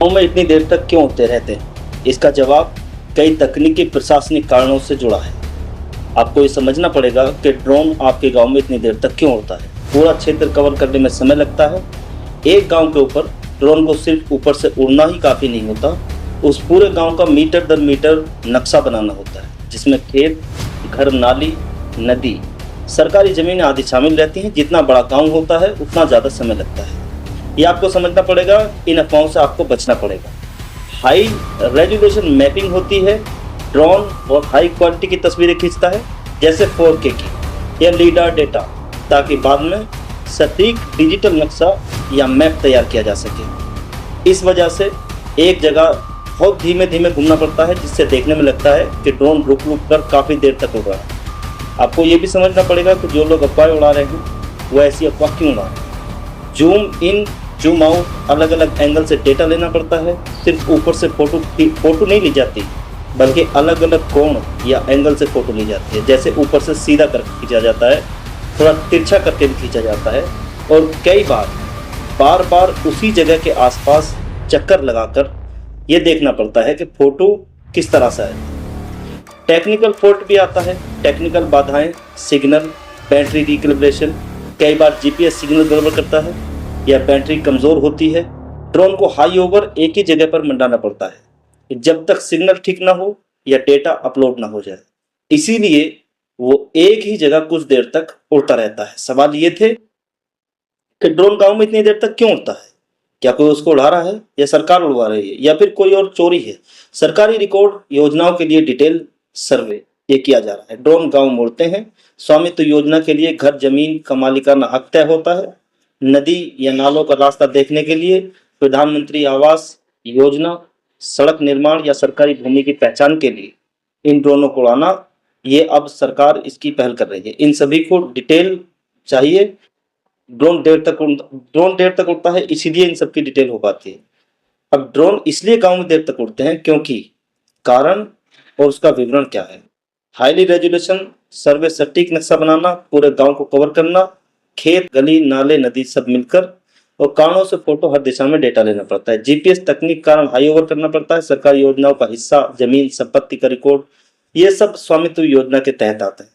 गाँव में इतनी देर तक क्यों उड़ते रहते हैं? इसका जवाब कई तकनीकी प्रशासनिक कारणों से जुड़ा है। आपको ये समझना पड़ेगा कि ड्रोन आपके गांव में इतनी देर तक क्यों उड़ता है। पूरा क्षेत्र कवर करने में समय लगता है। एक गांव के ऊपर ड्रोन को सिर्फ ऊपर से उड़ना ही काफ़ी नहीं होता, उस पूरे गांव का मीटर दर मीटर नक्शा बनाना होता है, जिसमें खेत, घर, नाली, नदी, सरकारी ज़मीन आदि शामिल रहती हैं। जितना बड़ा गाँव होता है उतना ज़्यादा समय लगता है। ये आपको समझना पड़ेगा, इन अफवाहों से आपको बचना पड़ेगा। हाई रेजोल्यूशन मैपिंग होती है। ड्रोन बहुत हाई क्वालिटी की तस्वीरें खींचता है, जैसे 4K की या लीडार डेटा, ताकि बाद में सटीक डिजिटल नक्शा या मैप तैयार किया जा सके। इस वजह से एक जगह बहुत धीमे धीमे घूमना पड़ता है, जिससे देखने में लगता है कि ड्रोन रुक रुक कर काफ़ी देर तक उड़ रहा है। आपको ये भी समझना पड़ेगा कि जो लोग अफवाहें उड़ा रहे हैं वो ऐसी अफवाह क्यों उड़ा रहे हैं। जूम इन जूम आउट अलग अलग एंगल से डेटा लेना पड़ता है। सिर्फ ऊपर से फोटो नहीं ली जाती, बल्कि अलग अलग कोण या एंगल से फोटो ली जाती है। जैसे ऊपर से सीधा करके खींचा जाता है, थोड़ा तिरछा करके भी खींचा जाता है, और कई बार बार उसी जगह के आसपास चक्कर लगाकर ये देखना पड़ता है कि फोटो किस तरह से है। टेक्निकल फॉल्ट भी आता है। टेक्निकल बाधाएं, सिग्नल, बैटरी रिकैलिब्रेशन, कई बार GPS सिग्नल गड़बड़ करता है या बैटरी कमज़ोर होती है। ड्रोन को हाई ओवर एक ही जगह पर मंडाना पड़ता है जब तक सिग्नल ठीक ना हो या डेटा अपलोड ना हो जाए। इसीलिए वो एक ही जगह कुछ देर तक उड़ता रहता है। सवाल ये थे कि ड्रोन गांव में इतनी देर तक क्यों उड़ता है? क्या कोई उसको उड़ा रहा है, या सरकार उड़वा रही है, या फिर कोई और चोरी है? सरकारी रिकॉर्ड योजनाओं के लिए डिटेल सर्वे ये किया जा रहा है। ड्रोन गांव में उड़ते हैं। स्वामित्व योजना के लिए घर जमीन का मालिकाना हक तय होता है। नदी या नालों का रास्ता देखने के लिए प्रधानमंत्री आवास योजना, सड़क निर्माण या सरकारी भूमि की पहचान के लिए इन ड्रोनों को उड़ाना, ये अब सरकार इसकी पहल कर रही है। इन सभी को डिटेल चाहिए। ड्रोन देर तक उड़ता है, इसीलिए इन सब की डिटेल हो पाती है। अब ड्रोन इसलिए गांव में देर तक उड़ते हैं क्योंकि कारण और उसका विवरण क्या है। हाईली रेजोल्यूशन सर्वे, सटीक नक्शा बनाना, पूरे गांव को कवर करना, खेत, गली, नाले, नदी सब मिलकर, और कारणों से फोटो हर दिशा में डेटा लेना पड़ता है। GPS तकनीक कारण हाई ओवर करना पड़ता है। सरकारी योजनाओं का हिस्सा, जमीन, संपत्ति का रिकॉर्ड, ये सब स्वामित्व योजना के तहत आते हैं।